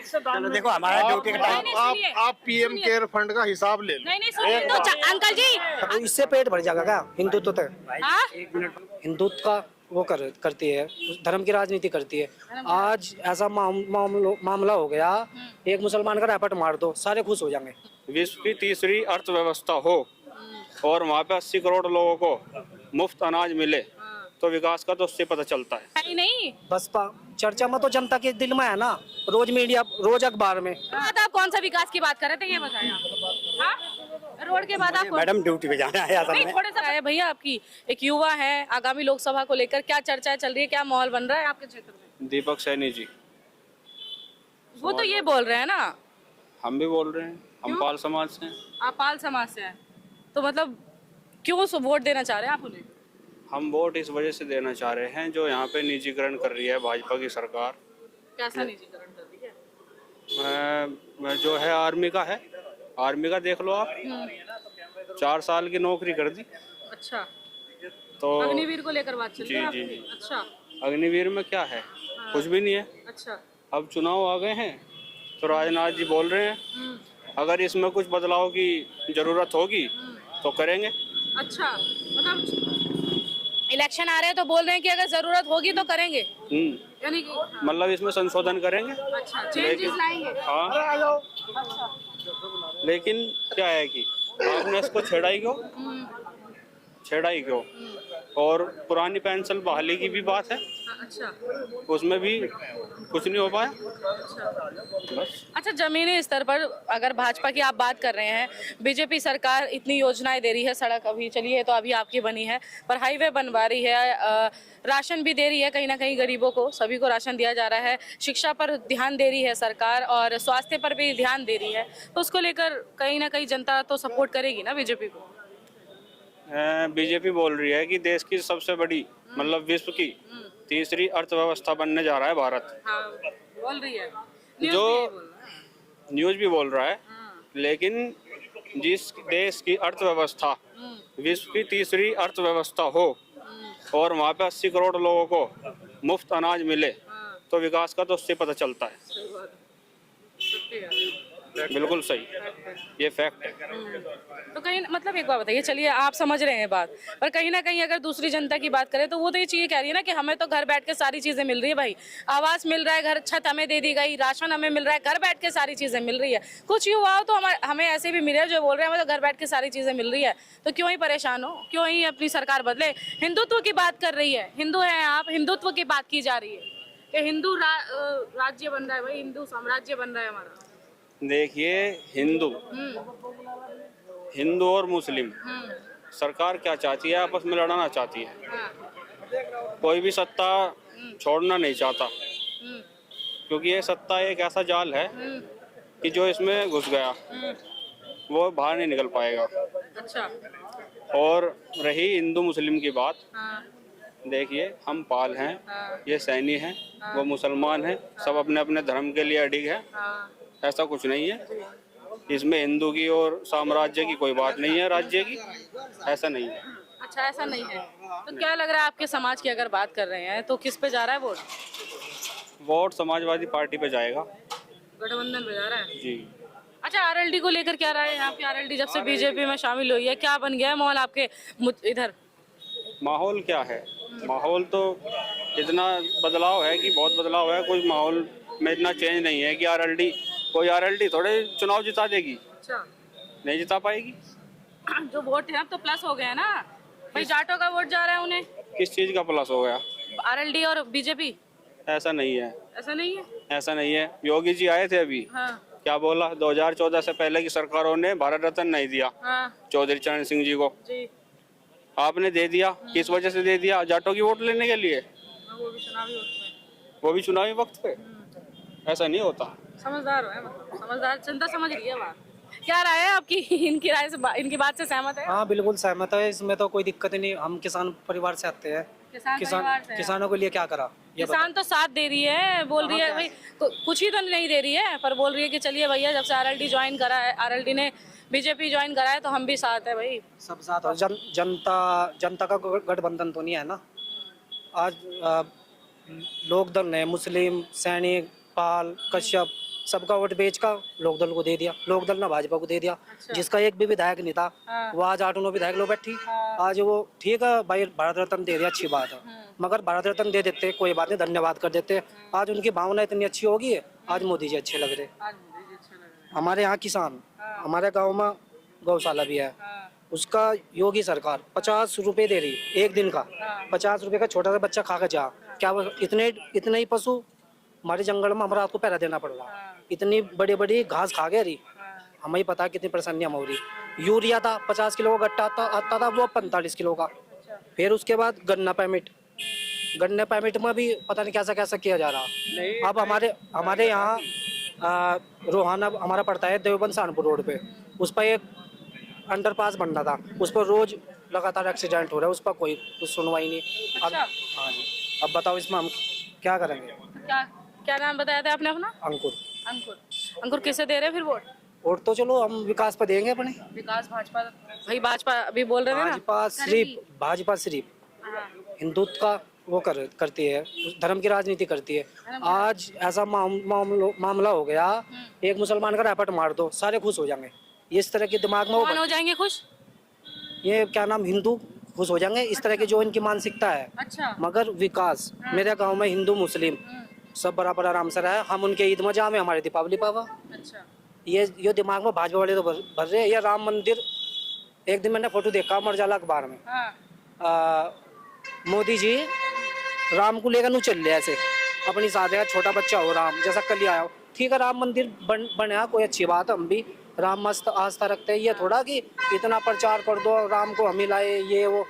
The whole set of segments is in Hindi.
चलो देखो हमारा ड्यूटी का टाइम। आप पीएम केयर फंड का हिसाब ले लो। नहीं सुनिए तो अंकल जी तो इससे पेट भर जाएगा क्या? हिंदुत्व तो हाँ हिंदुत्व का वो करती है, धर्म की राजनीति करती है। आज ऐसा मामला हो गया, एक मुसलमान का रैपट मार दो, सारे खुश हो जाएंगे। विश्व की तीसरी अर्थव्यवस्था हो और वहाँ पे 80 करोड़ लोगों को मुफ्त अनाज मिले तो विकास का तो उससे पता चलता है। नहीं बसपा चर्चा में तो जनता के दिल में है ना, रोज मीडिया, रोज अखबार में। तो आप कौन सा विकास की बात कर रहे थे ये बताएं आप। हाँ? रोड के बाद आप मैडम ड्यूटी पे जाना है असल नहीं में। थोड़े सा है भैया, आपकी एक युवा है, आगामी लोकसभा को लेकर क्या चर्चा चल रही है, क्या माहौल बन रहा है आपके क्षेत्र में? दीपक सैनी जी। वो तो ये बोल रहे हैं ना। हम भी बोल रहे हैं, हम पाल समाज से हैं। आप पाल समाज से हैं तो मतलब क्यों वोट देना चाह रहे हैं आप उन्हें? हम वोट इस वजह से देना चाह रहे हैं जो यहाँ पे निजीकरण कर रही है भाजपा की सरकार। कैसा निजीकरण कर रही है? जो है आर्मी का है, आर्मी का देख लो आप, 4 साल की नौकरी कर दी। अच्छा, तो अग्निवीर को लेकर बात चल रही है जी, आपकी? जी। अच्छा अग्निवीर में क्या है? कुछ भी नहीं है। अच्छा। अब चुनाव आ गए हैं तो राजनाथ जी बोल रहे हैं अगर इसमें कुछ बदलाव की जरूरत होगी तो करेंगे। अच्छा, मतलब इलेक्शन आ रहे हैं तो बोल रहे हैं कि अगर जरूरत होगी तो करेंगे, यानी कि मतलब इसमें संशोधन करेंगे। अच्छा, चेंजेस लाएंगे। हाँ, लेकिन क्या है कि आपने इसको छेड़ा ही क्यों? और पुरानी पेंशन बहाली की भी बात है, अच्छा उसमें भी कुछ नहीं हो पाया। बस। अच्छा, जमीनी स्तर पर अगर भाजपा की आप बात कर रहे हैं, बीजेपी सरकार इतनी योजनाएं दे रही है, सड़क अभी चली है तो अभी आपकी बनी है, पर हाईवे बनवा रही है, राशन भी दे रही है कहीं ना कहीं गरीबों को, सभी को राशन दिया जा रहा है, शिक्षा पर ध्यान दे रही है सरकार और स्वास्थ्य पर भी ध्यान दे रही है, तो उसको लेकर कहीं ना कहीं जनता तो सपोर्ट करेगी ना बीजेपी को? बीजेपी बोल रही है कि देश की सबसे बड़ी, मतलब विश्व की तीसरी अर्थव्यवस्था बनने जा रहा है भारत। हाँ, बोल रही है, जो न्यूज भी बोल रहा है, लेकिन जिस देश की अर्थव्यवस्था विश्व की तीसरी अर्थव्यवस्था हो और वहाँ पे 80 करोड़ लोगों को मुफ्त अनाज मिले तो विकास का तो उससे पता चलता है। बिल्कुल सही, ये फैक्ट है। तो कहीं मतलब एक बात बताइए, चलिए आप समझ रहे हैं बात, पर कहीं ना कहीं अगर दूसरी जनता की बात करें तो वो तो ये चीज़ कह रही है ना कि हमें तो घर बैठ के सारी चीज़ें मिल रही है भाई, आवास मिल रहा है, घर छत हमें दे दी गई, राशन हमें मिल रहा है, घर बैठ के सारी चीज़ें मिल रही है। कुछ युवाओं तो हमें ऐसे भी मिले जो बोल रहे हैं हमें तो घर बैठ के सारी चीज़ें मिल रही है, तो क्यों ही परेशान हो, क्यों ही अपनी सरकार बदले? हिंदुत्व की बात कर रही है, हिंदू हैं आप, हिंदुत्व की बात की जा रही है कि हिंदू राज्य बन रहा है भाई, हिंदू साम्राज्य बन रहा है हमारा। देखिए, हिंदू और मुस्लिम सरकार क्या चाहती है? आपस में लड़ाना चाहती है। कोई भी सत्ता छोड़ना नहीं चाहता, क्योंकि ये सत्ता एक ऐसा जाल है कि जो इसमें घुस गया वो बाहर नहीं निकल पाएगा। अच्छा। और रही हिंदू मुस्लिम की बात, हाँ। देखिए हम पाल हैं, हाँ। ये सैनी हैं, वो मुसलमान हैं, सब अपने अपने धर्म के लिए अडिग है। हाँ। ऐसा कुछ नहीं है इसमें, हिंदू की और साम्राज्य की कोई बात नहीं है, राज्य की, ऐसा नहीं है। अच्छा, ऐसा नहीं है तो क्या लग रहा है आपके समाज की अगर बात कर रहे हैं तो किस पे जा रहा है वोट? वोट समाजवादी पार्टी पे जाएगा। गठबंधन पे जा रहा है जी। अच्छा, आरएलडी को लेकर क्या राय है आपकी? आरएलडी जब से बीजेपी में शामिल हुई है, क्या बन गया है माहौल आपके इधर? माहौल क्या है? माहौल तो इतना बदलाव है कि बहुत बदलाव है, कोई माहौल में इतना चेंज नहीं है कि आरएलडी थोड़े चुनाव जिता देगी। अच्छा, नहीं जिता पाएगी। जो वोट है अब तो प्लस हो गया ना भाई, जाटों का वोट जा रहा है उन्हें। किस चीज का प्लस हो गया? आरएलडी और बीजेपी। ऐसा नहीं है, ऐसा नहीं है। ऐसा नहीं है। योगी जी आए थे अभी, हाँ। क्या बोला? 2014 से पहले की सरकारों ने भारत रत्न नहीं दिया हाँ। चौधरी चरण सिंह जी को, जी। आपने दे दिया। किस वजह से दे दिया? जाटों की वोट लेने के लिए। वो भी चुनावी वक्त में। वो भी चुनावी वक्त पे। ऐसा नहीं होता। समझदार है, मतलब समझदार जनता समझ रही है बात। क्या राय है आपकी? इनकी राय से, इनकी बात से सहमत है? हाँ बिल्कुल सहमत है, इसमें तो कोई दिक्कत ही नहीं। हम किसान परिवार से आते हैं, किसानों के लिए क्या करा? किसान तो साथ दे रही है, बोल रही है भाई, कुछ ही तो नहीं दे रही है, पर बोल रही है कि चलिए भैया, जब से आरएलडी ज्वाइन करा है, आरएलडी ने बीजेपी ज्वाइन करा है तो हम भी साथ है भाई, सब साथ हो। जनता का गठबंधन तो नहीं है ना। आज लोकदल है, मुस्लिम, सैनिक, पाल, कश्यप, सबका वोट बेच का लोकदल को दे दिया, लोकदल ने भाजपा को दे दिया। जिसका एक भी विधायक नहीं था वो आज 8-9 विधायक लोग बैठी। आज वो ठीक है भाई, भारत रत्न दे दिया, अच्छी बात है, मगर भारत रत्न दे देते कोई बात नहीं, धन्यवाद कर देते। आज उनकी भावना इतनी अच्छी होगी, आज मोदी जी अच्छे लग रहे। हमारे यहाँ किसान, हमारे गाँव में गौशाला भी है, उसका योगी सरकार 50 रुपए दे रही एक दिन का। 50 रुपए का छोटा सा बच्चा खा के जा, क्या वो इतने ही पशु हमारे जंगल में हमारा आपको पैरा देना पड़ रहा। इतनी बड़ी बड़ी घास खा गए रही, हमें ही पता कितनी परेशानियां हो रही। यूरिया था 50 किलो का गट्टा आता था, वो 45 किलो का। फिर उसके बाद गन्ना परमिट में भी पता नहीं कैसा कैसा किया जा रहा। अब हमारे यहाँ रोहाना हमारा पड़ता है देवबंद सहारनपुर रोड पे, उस पर एक अंडरपास बन रहा था, उस पर रोज लगातार एक्सीडेंट हो रहा है, उस पर कोई कुछ सुनवाई नहीं। अब हाँ जी, अब बताओ इसमें हम क्या करेंगे? क्या नाम बताया था आपने अपना? अंकुर किसे दे रहे हैं फिर वोट? तो चलो हम विकास पर देंगे अपने। विकास भाजपा, भाई भाजपा अभी बोल रहे थे ना, भाजपा सिर्फ हिंदुत्व का वो करती है, धर्म की राजनीति करती है। आज ऐसा मामला हो गया, एक मुसलमान का रैपट मार दो सारे खुश हो जाएंगे। इस तरह के दिमाग में हो जाएंगे खुश, ये क्या नाम, हिंदू खुश हो जाएंगे, इस तरह की जो इनकी मानसिकता है। अच्छा। मगर विकास, मेरे गांव में हिंदू मुस्लिम सब बराबर आराम से रहे, हम उनके ईद में जावे, हमारे दीपावली पावा। अच्छा। ये दिमाग में भाजपा वाले तो भर रहे। ये राम मंदिर, एक दिन मैंने फोटो देखा मरजाला अखबार में, मोदी जी राम को लेकर नू चल रहे ऐसे, अपनी साथ छोटा बच्चा हो राम जैसा कल आया हो। ठीक है, राम मंदिर बना कोई अच्छी बात है, हम भी राम मस्त आस्था रखते हैं। ये थोड़ा कि इतना प्रचार कर दो राम को हम ही लाए, ये वो।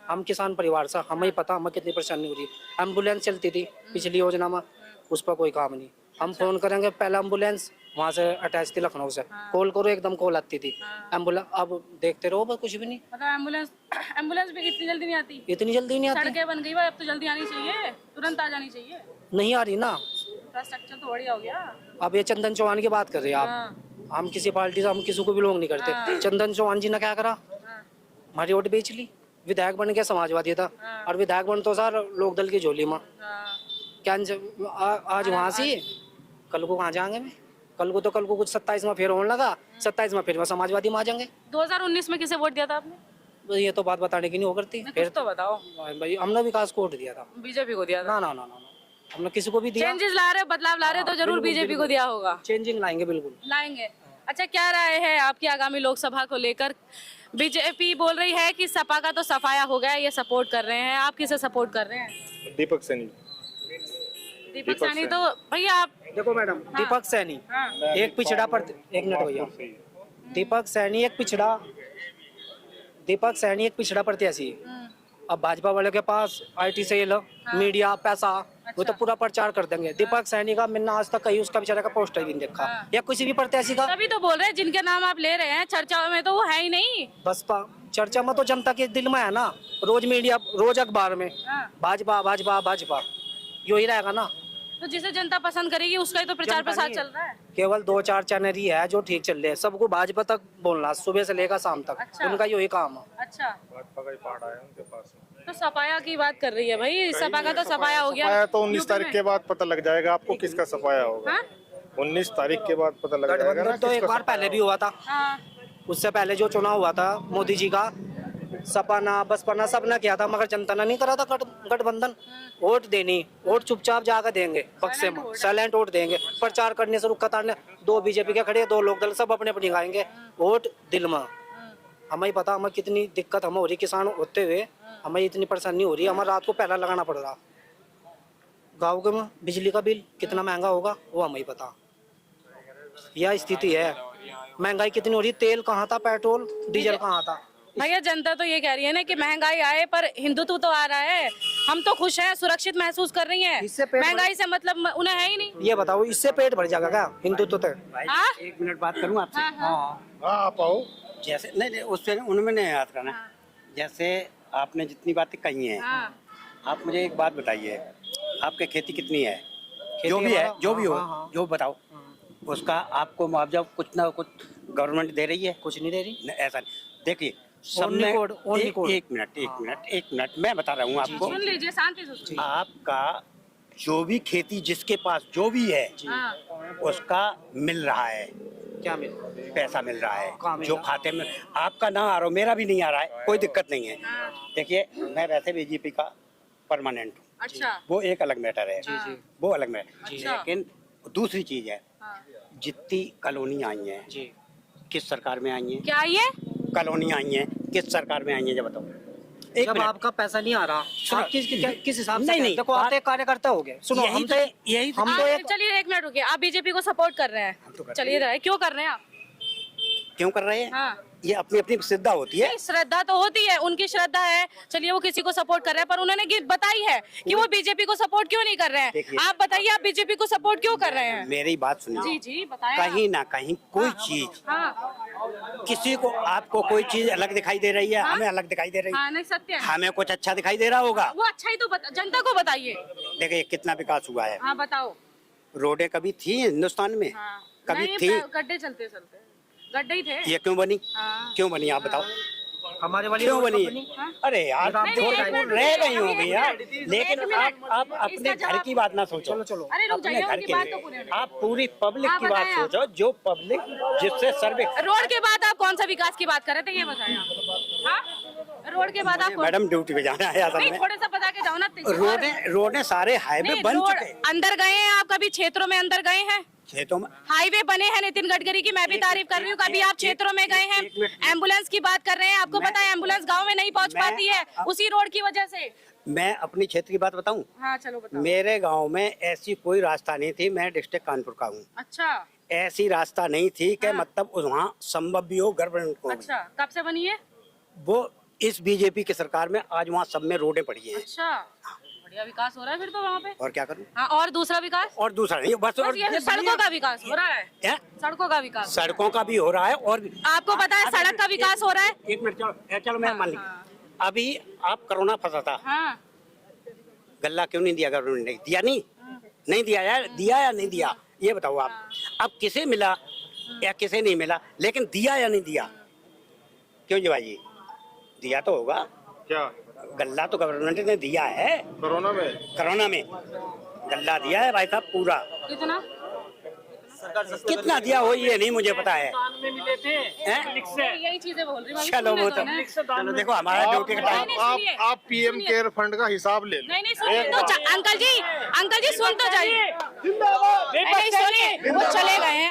हम किसान परिवार से, हमें ही पता हमें कितनी परेशानी हो रही है। एम्बुलेंस चलती थी पिछली योजना में, उस पर कोई काम नहीं। हम फोन करेंगे, पहला एम्बुलेंस वहाँ से अटैच थी लखनऊ से, कॉल करो एकदम कॉल आती थी एम्बुलेंस। अब देखते रहो बस कुछ भी नहीं। मतलब एम्बुलेंस भी इतनी जल्दी नहीं आती, इतनी जल्दी नहीं आती। सड़कें बन गई भाई, अब तो जल्दी आनी चाहिए, तुरंत आ जानी चाहिए। नहीं आ रही ना, इंफ्रास्ट्रक्चर तो बढ़िया हो गया। अब ये चंदन चौहान की बात कर रहे हैं आप, हम किसी पार्टी से हम किसी को बिलोंग नहीं करते। चंदन चौहान जी ने क्या करा, हमारी वोट बेच ली। विधायक बन के समाजवादी था, और विधायक बन तो सर लोकदल की झोली में। क्या आज वहाँ से कल को कहाँ जाएंगे? मैं कल को कुछ 27 में फिर होने लगा, 27 में फिर वो समाजवादी में आ जाएंगे। 2019 में किसे वोट दिया था आपने? ये तो बात बताने की नहीं हो करती। फिर तो बताओ भाई, हमने विकास को वोट दिया था, बीजेपी को दिया था। ना, हमने किसी को भी दिया। चेंजेस ला रहे, बदलाव ला रहे, तो जरूर बीजेपी को दिया होगा। चेंजिंग लाएंगे, बिल्कुल लाएंगे। अच्छा, क्या राय है आपकी आगामी लोकसभा को लेकर? बीजेपी बोल रही है कि सपा का तो सफाया हो गया, ये सपोर्ट कर रहे हैं, आप किसे सपोर्ट कर रहे हैं? दीपक सैनी। दीपक सैनी तो भैया आप देखो मैडम, दीपक सैनी एक पिछड़ा पर, एक मिनट भैया, दीपक सैनी एक पिछड़ा प्रत्याशी। अब भाजपा वाले के पास IT सेल, मीडिया, पैसा, वो तो पूरा प्रचार कर देंगे। दीपक सैनी का मैंने आज तक कहीं उसका बेचारा का पोस्टर भी नहीं देखा, या किसी भी प्रत्याशी का। तभी तो बोल रहे हैं, जिनके नाम आप ले रहे हैं चर्चा में तो वो है ही नहीं। बसपा चर्चा में तो जनता के दिल में है ना, रोज मीडिया, रोज अखबार में भाजपा भाजपा भाजपा, यही रहेगा ना। तो जिसे जनता पसंद करेगी उसका ही तो प्रचार प्रसार चल रहा है। केवल 2-4 चैनल ही है जो ठीक चल रहे हैं, सबको भाजपा तक बोलना सुबह से लेकर शाम तक। अच्छा। उनका यही काम है। अच्छा, भाजपा का ही पार्ट आया उनके पास। तो सपाया की बात कर रही है भाई, सपा का तो सपाया हो गया। सपाया तो 19 तारीख के बाद पता लग जाएगा आपको किसका सपाया होगा। 19 तारीख के बाद पता लग जाएगा ना। तो एक बार पहले भी हुआ था, उससे पहले जो चुनाव हुआ था मोदी जी का, सपा ना बसपा ना सब ना किया था, मगर जनता ने नहीं करा था गठबंधन। वोट देनी, वोट चुपचाप जाकर देंगे, बक्से में साइलेंट वोट देंगे, प्रचार करने से रुक कतारने। 2 बीजेपी के खड़े, 2 लोकदल, सब अपने अपनी गाएंगे, वोट दिल में। हमें ही पता हमें कितनी दिक्कत हमें हो रही, किसान होते हुए हमें इतनी परेशानी हो रही है। हमें रात को पहला लगाना पड़ रहा, गाँव के में बिजली का बिल कितना महंगा होगा वो हमें ही पता। यह स्थिति है, महंगाई कितनी हो रही, तेल कहाँ था, पेट्रोल डीजल कहाँ था। भैया जनता तो ये कह रही है ना कि महंगाई आए पर हिंदुत्व तो आ रहा है, हम तो खुश हैं, सुरक्षित महसूस कर रही हैं। महंगाई से मतलब उन्हें है ही नहीं। ये बताओ, इससे पेट भर जाएगा क्या हिंदुत्व तो? एक मिनट बात करूँ आपसे? हाँ आप आओ। जैसे नहीं उससे उनमें नहीं याद करना। जैसे आपने जितनी बातें कही हैं, आप मुझे एक बात बताइए, आपके खेती कितनी है? जो भी है, जो भी हो, जो बताओ, उसका आपको मुआवजा कुछ ना कुछ गवर्नमेंट दे रही है? कुछ नहीं दे रही। ऐसा नहीं, देखिए एक मिनट मैं बता रहा हूँ आपको। सुन लीजिए शांति से। आपका जो भी खेती जिसके पास जो भी है हाँ, उसका मिल रहा है, क्या मिल पैसा मिल रहा कहाँ है मिल जो रहा? खाते में आपका ना आ रहा हो, मेरा भी नहीं आ रहा है, कोई दिक्कत नहीं है। हाँ, देखिए मैं वैसे बीजेपी का परमानेंट हूँ, अच्छा, वो एक अलग मैटर है, जी। वो अलग मैटर। अच्छा। लेकिन दूसरी चीज है, हाँ, जितनी कॉलोनी आई हैं जी किस सरकार में आई हैं, क्या ये कॉलोनी आई हैं किस सरकार में आई हैं, जब बताओ। एक जब मिनट। आपका पैसा नहीं आ रहा सुनो। आप किस हिसाब से नहीं, कह- नहीं, देखो आप बात- एक कार्यकर्ता हो गए, सुनो यही हम तो- तो यही तो- हम तो एक चलिए एक मिनट रुकिए, आप बीजेपी को सपोर्ट कर रहे हम तो हैं, करते चलिए रहे, क्यों कर रहे हैं आप? क्यों कर रहे हैं? हाँ, ये अपनी अपनी श्रद्धा होती है। नहीं, श्रद्धा तो होती है, उनकी श्रद्धा है, चलिए वो किसी को सपोर्ट कर रहे हैं, पर उन्होंने बताई है कि वो बीजेपी को सपोर्ट क्यों नहीं कर रहे हैं। देखिए। आप बताइए, आप बीजेपी को सपोर्ट क्यों कर रहे हैं? मेरी बात सुनिए, जी जी बताएं कहीं आप। ना कहीं कोई चीज हाँ किसी को, आपको कोई चीज अलग दिखाई दे रही है, हाँ? हमें अलग दिखाई दे रही है, हाँ, नहीं सत्य है, हमें कुछ अच्छा दिखाई दे रहा होगा। वो अच्छा ही तो जनता को बताइए। देखिए कितना विकास हुआ है, हाँ बताओ। रोडें कभी थी हिंदुस्तान में, हाँ, कभी नहीं, थी, गड्ढे चलते चलते गड्ढे ही थे। ये क्यों बनी, हाँ। क्यों बनी आप बताओ, हमारे वाली क्यों रोड बनी? कंपनी- हाँ? अरे यार नहीं, छोड़ एक मिनट रह गई रुकिए, होगी एक यार, मिनट, लेकिन एक मिनट, आप अपने इसका घर जवाब- की बात ना सोचो, चलो, चलो। अरे रुक अपने जाइए, घर उनकी के बात तो लिए पूरी होने आप पूरी पब्लिक हाँ, की बात बताएं आप। सोचो, जो पब्लिक जिससे सर्वे। रोड के बाद आप कौन सा विकास की बात कर रहे थे, ये बताएं आप। हाँ? रोड के बाद आप कौन- मैडम ड्यूटी पे जाना है असल नहीं, में। थोड़े सा बता के जाओ ना। रोडें सारे हाईवे नहीं, बन रोड चुके, अंदर गए हैं आप, कभी क्षेत्रों में अंदर गए हैं? खेतों में हाईवे बने हैं नितिन गडकरी की, मैं भी तारीफ कर रही हूँ। कभी आप क्षेत्रों में गए हैं? एक मिनट। एम्बुलेंस की बात कर रहे हैं, आपको मैं- पता है एम्बुलेंस गांव में नहीं पहुंच मैं- पाती है उसी रोड की वजह से। मैं अपनी क्षेत्र की बात बताऊं, हाँ चलो बताओ। मेरे गांव में ऐसी कोई रास्ता नहीं थी, मैं डिस्ट्रिक्ट कानपुर का हूँ, अच्छा ऐसी रास्ता नहीं थी कि हाँ। मतलब वहाँ संभव भी हो गवर्नमेंट को। अच्छा, कब से बनी है? वो इस बीजेपी की सरकार में आज वहाँ सब में रोडें पड़ी हैं। अच्छा, बढ़िया विकास हो रहा है फिर तो वहाँ पे। और क्या करूँ, हाँ, और दूसरा विकास? और दूसरा नहीं, बस बस और ये सड़कों का विकास हो रहा है, है? सड़कों का विकास। सड़कों का भी हो रहा है, और आपको पता है सड़क का विकास हो रहा है? एक मिनट चलो मैं मान ली, हाँ। अभी आप कोरोना फंसा था, हाँ, गल्ला क्यों नहीं दिया गवर्नमेंट ने, दिया नहीं, नहीं दिया यार, दिया या नहीं दिया ये बताओ आप। अब किसे मिला या किसे नहीं मिला, लेकिन दिया या नहीं दिया, क्यों जी भाई, दिया तो होगा, क्या गल्ला तो गवर्नमेंट ने दिया है, कोरोना में कोरोना में गल्ला दिया है भाई साहब पूरा, कितना? कितना दिया हो ये नहीं मुझे पता है, हैं? यही चीजें बोल रही हूँ। चलो वो तो चलो देखो हमारा ड्यूटी का टाइम। आप पीएम केयर फंड का हिसाब ले लो। नहीं नहीं सुनिए तो अंकल जी सुन तो जाइए। नहीं सुनिए, वो चले गए हैं।